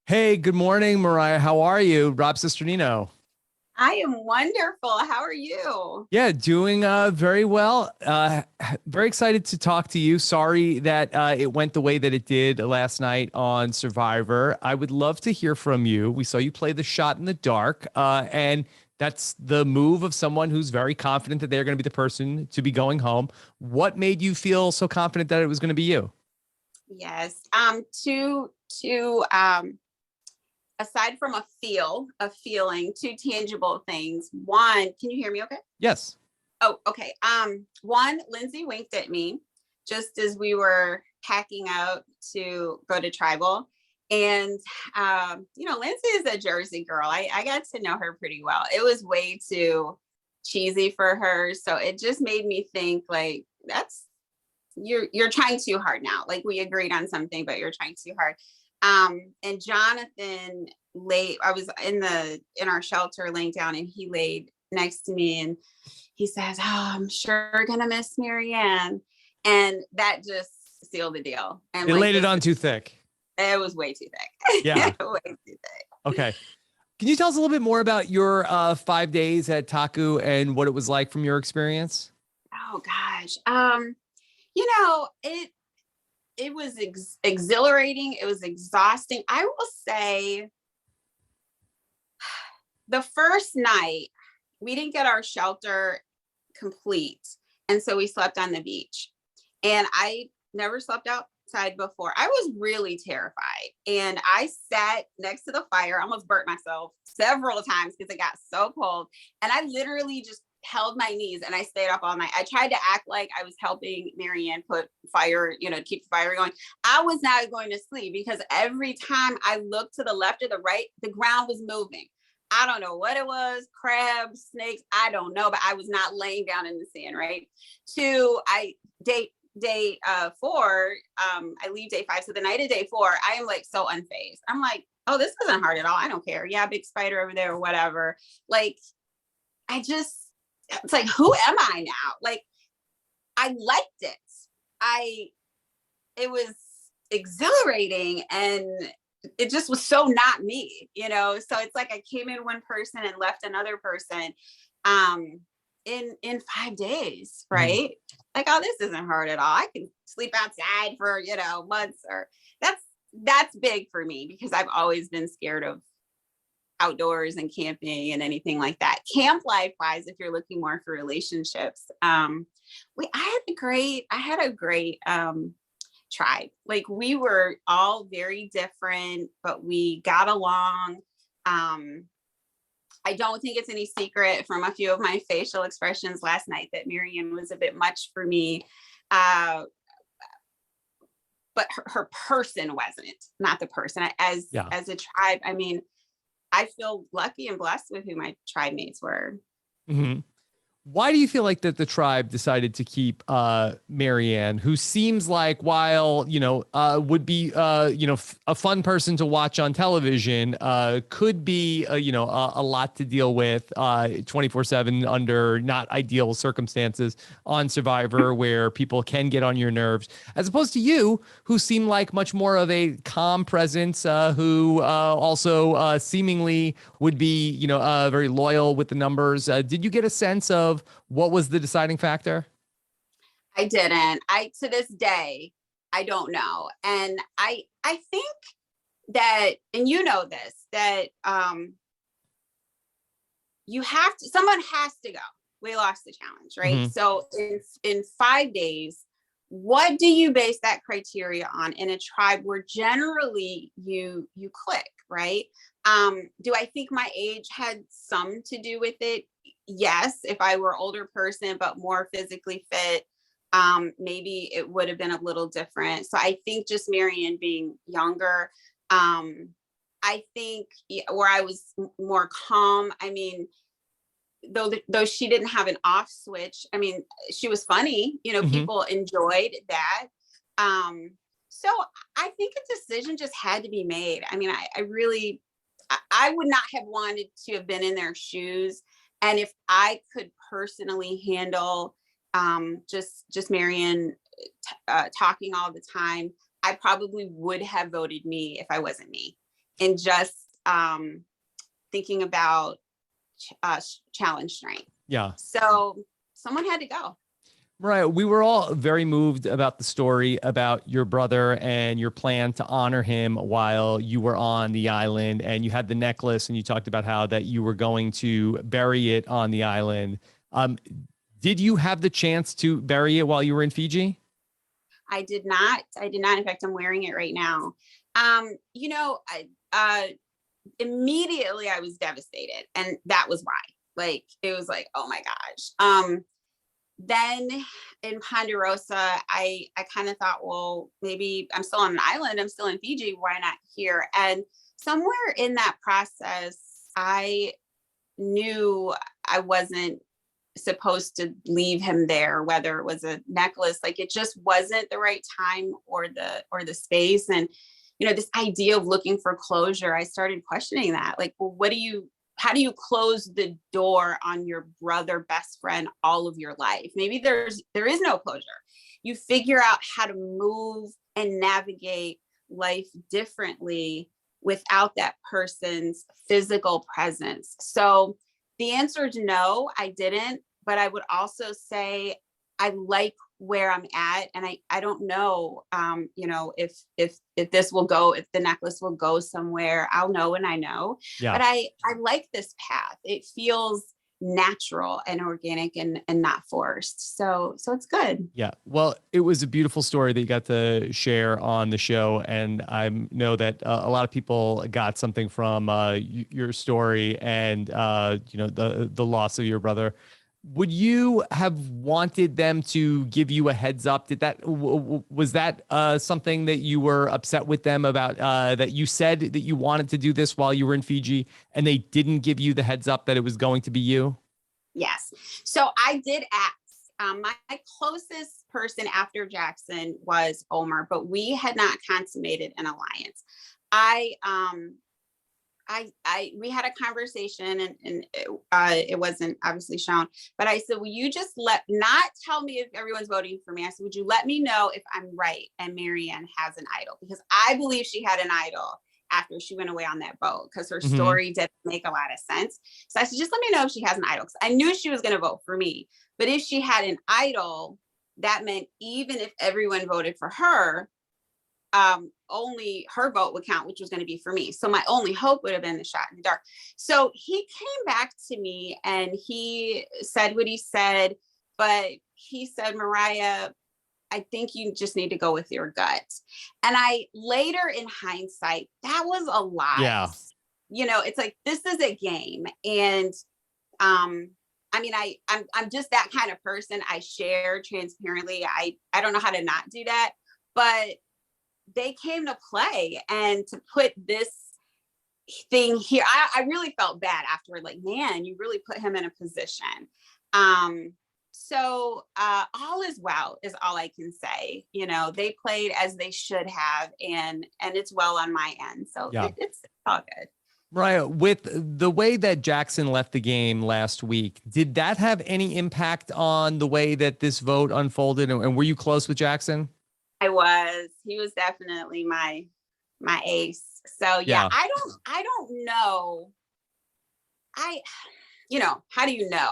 Hey, good morning, Mariah. How are you? Rob Cesternino. I am wonderful. How are you? Yeah, doing very well. Very excited to talk to you. Sorry that it went the way that it did last night on Survivor. I would love to hear from you. We saw you play the shot in the dark, and that's the move of someone who's very confident that they're going to be the person to be going home. What made you feel so confident that it was going to be you? Yes. Two aside from a feeling, two tangible things. One, can you hear me okay? Yes. Oh, okay. One, Lindsay winked at me just as we were packing out to go to tribal. And Lindsay is a Jersey girl. I got to know her pretty well. It was way too cheesy for her. So it just made me think like that's you're trying too hard now. Like we agreed on something, but you're trying too hard. And Jonathan laid, I was in our shelter laying down and he laid next to me and he says, "Oh, I'm sure gonna miss Marianne." And that just sealed the deal. And They like laid it on too thick. it was way too thick. Yeah. Way too thick. Okay. Can you tell us a little bit more about your 5 days at Taku and what it was like from your experience? Oh gosh. It was exhilarating. It was exhausting. I will say the first night we didn't get our shelter complete. And so we slept on the beach. And I never slept outside before. I was really terrified. And I sat next to the fire, almost burnt myself several times because it got so cold. And I literally just held my knees and I stayed up all night. I tried to act like I was helping Marianne put fire, to keep the fire going. I was not going to sleep because every time I looked to the left or the right, the ground was moving. I don't know what it was, crabs, snakes, I don't know, but I was not laying down in the sand, right? Two, day 4, I leave day 5. So the night of day 4, I am like so unfazed. I'm like, oh, this isn't hard at all. I don't care. Yeah, big spider over there or whatever. Like, it's like, who am I now? Like, I liked it. It was exhilarating and it just was so not me. So it's like I came in one person and left another person in 5 days, Mhm. right? Like, oh, this isn't hard at all. I can sleep outside for months. Or that's big for me because I've always been scared of outdoors and camping and anything like that. Camp life wise, if you're looking more for relationships, I had a great tribe. Like we were all very different, but we got along. I don't think it's any secret from a few of my facial expressions last night that Marianne was a bit much for me. Uh, but her person wasn't, not the person. Yeah. As a tribe, I mean, I feel lucky and blessed with who my tribe mates were. Hmm. Why do you feel like that the tribe decided to keep Marianne, who seems like while would be a fun person to watch on television, could be a lot to deal with 24/7 under not ideal circumstances on Survivor, where people can get on your nerves, as opposed to you, who seem like much more of a calm presence, who also seemingly would be very loyal with the numbers. Did you get a sense of what was the deciding factor? I didn't. I to this day, I don't know. And I think that, and you know this, that someone has to go. We lost the challenge, right? Hmm. So in 5 days, what do you base that criteria on in a tribe where generally you click, right? Do I think my age had some to do with it? Yes, if I were older person but more physically fit, maybe it would have been a little different. So I think just Marianne being younger, I think where I was more calm. I mean, though she didn't have an off switch, I mean, she was funny. Hmm. People enjoyed that. So I think a decision just had to be made. I mean, I really, I would not have wanted to have been in their shoes. And if I could personally handle just Marianne talking all the time, I probably would have voted me if I wasn't me. and just thinking about challenge strength. Yeah. So someone had to go. Right. We were all very moved about the story about your brother and your plan to honor him while you were on the island, and you had the necklace, and you talked about how that you were going to bury it on the island. Did you have the chance to bury it while you were in Fiji? I did not. In fact, I'm wearing it right now. Immediately I was devastated, and that was why. Like, it was like, oh my gosh. Then in Ponderosa, I kind of thought, well, maybe I'm still on an island. I'm still in Fiji. Why not here? And somewhere in that process, I knew I wasn't supposed to leave him there, whether it was a necklace, like it just wasn't the right time or the space. And, this idea of looking for closure, I started questioning that. Like, well, how do you close the door on your brother, best friend, all of your life? Maybe there is no closure. You figure out how to move and navigate life differently without that person's physical presence. So the answer is no, I didn't. But I would also say I like where I'm at, and I don't know, if this will go, if the necklace will go somewhere. I'll know when I know. Yeah. But I like this path. It feels natural and organic and not forced. So it's good. Yeah. Well, it was a beautiful story that you got to share on the show. And I know that a lot of people got something from your story and, the loss of your brother. Would you have wanted them to give you a heads up? Was that something that you were upset with them about, that you said that you wanted to do this while you were in Fiji and they didn't give you the heads up that it was going to be you? Yes. So I did ask. My closest person after Jackson was Omar, but we had not consummated an alliance. We had a conversation and it wasn't obviously shown, but I said, will you just not tell me if everyone's voting for me? I said, would you let me know if I'm right and Marianne has an idol? Because I believe she had an idol after she went away on that boat, because her story didn't make a lot of sense. So I said, just let me know if she has an idol. Because I knew she was going to vote for me. But if she had an idol, that meant even if everyone voted for her, only her vote would count, which was going to be for me. So my only hope would have been the shot in the dark. So he came back to me and he said what he said, but he said, Marya, I think you just need to go with your gut. And I later in hindsight, that was a lot. Yeah. It's like, this is a game. And I'm just that kind of person. I share transparently. I don't know how to not do that, but they came to play, and to put this thing here, I really felt bad afterward. Like, man, you really put him in a position. So all is well is all I can say. They played as they should have, and it's well on my end. So yeah. It's all good. Mariah, with the way that Jackson left the game last week, did that have any impact on the way that this vote unfolded? And were you close with Jackson? He was definitely my ace. So yeah. I don't know. How do you know?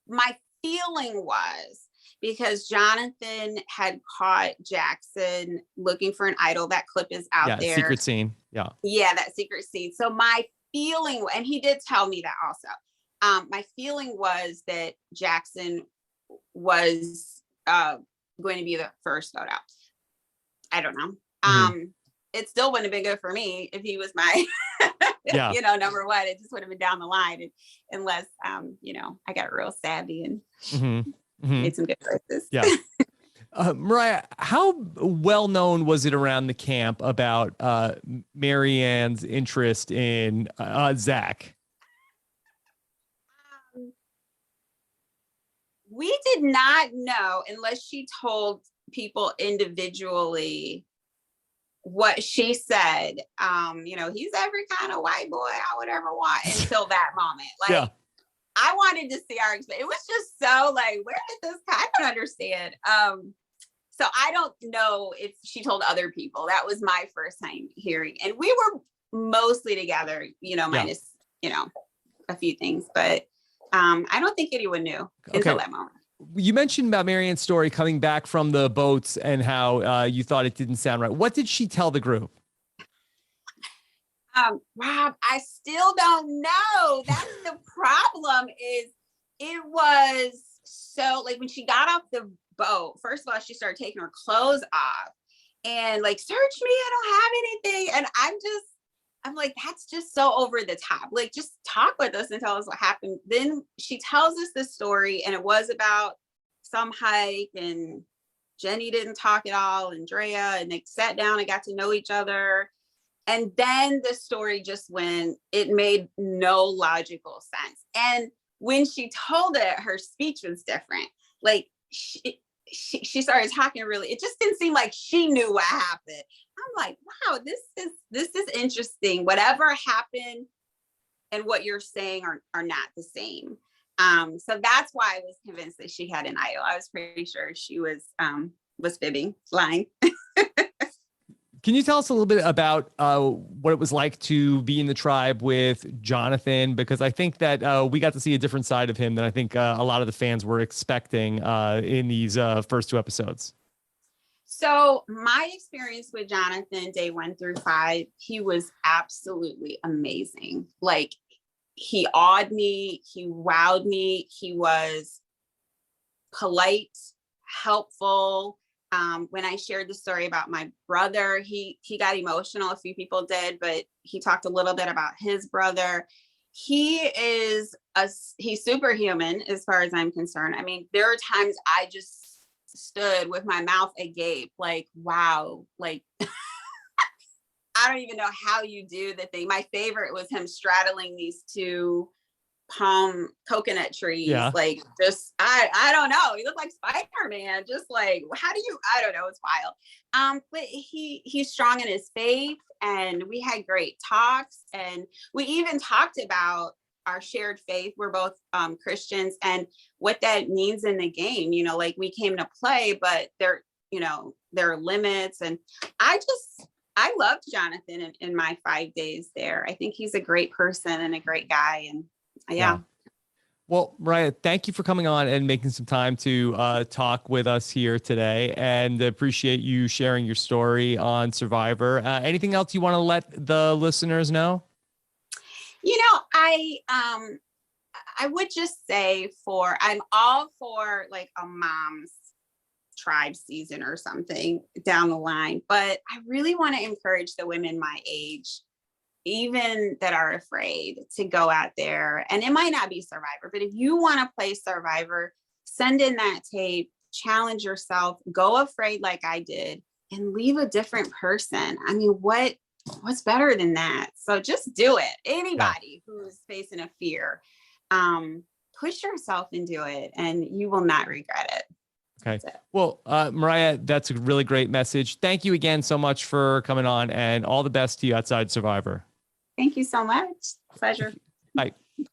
My feeling was, because Jonathan had caught Jackson looking for an idol. That clip is out there. Secret scene. Yeah. Yeah, that secret scene. So my feeling, and he did tell me that also, my feeling was that Jackson was going to be the first vote out. I don't know. It still wouldn't have been good for me if he was my, number one. It just would have been down the line, unless, I got real savvy and made some good choices. Yeah. Mariah, how well known was it around the camp about Marianne's interest in Zach? We did not know, unless she told people individually what she said. He's every kind of white boy I would ever want, until that moment. Like, I wanted to see our experience. It was just so like, where did this I don't understand. So I don't know if she told other people. That was my first time hearing. And we were mostly together, you know, Yeah. minus, you know, a few things, but I don't think anyone knew until that moment. You mentioned about Marianne's story coming back from the boats and how you thought it didn't sound right. What did she tell the group? Rob, I still don't know. That's the problem. Is it was so like when she got off the boat, first of all, she started taking her clothes off and like, search me, I don't have anything. And I'm like, that's just so over the top. Like, just talk with us and tell us what happened. Then she tells us this story, and it was about some hike, and Jenny didn't talk at all, and Drea, and they sat down and got to know each other. And then the story just went, it made no logical sense. And when she told it, her speech was different. Like she started talking really, it just didn't seem like she knew what happened. I'm like, wow, this is interesting. Whatever happened and what you're saying are not the same. So that's why I was convinced that she had an idol. I was pretty sure she was fibbing, lying. Can you tell us a little bit about what it was like to be in the tribe with Jonathan? Because I think that we got to see a different side of him than I think a lot of the fans were expecting in these first 2 episodes. So my experience with Jonathan, day 1 through 5, he was absolutely amazing. Like, he awed me, he wowed me, he was polite, helpful. When I shared the story about my brother, he got emotional. A few people did, but he talked a little bit about his brother. He's superhuman as far as I'm concerned. I mean, there are times I just stood with my mouth agape, like, wow, like, I don't even know how you do the thing. My favorite was him straddling these 2 palm coconut trees. Yeah. Like, just I don't know, he looked like Spider-Man, just like, how do you, I don't know, it's wild. But he's strong in his faith, and we had great talks, and we even talked about our shared faith. We're both Christians, and what that means in the game. You know, like, we came to play, but there are limits. And I loved Jonathan in my 5 days there. I think he's a great person and a great guy. And yeah. Well, Marya, thank you for coming on and making some time to talk with us here today, and appreciate you sharing your story on Survivor. Anything else you want to let the listeners know? You know, I would just say I'm all for like a mom's tribe season or something down the line, but I really want to encourage the women my age, even that are afraid, to go out there. And it might not be Survivor, but if you want to play Survivor, send in that tape, challenge yourself, go afraid like I did, and leave a different person. I mean, what's better than that? So just do it. Anybody who's facing a fear, push yourself and do it, and you will not regret it. Okay. Well, Marya, that's a really great message. Thank you again so much for coming on, and all the best to you outside Survivor. Thank you so much. Pleasure. Bye.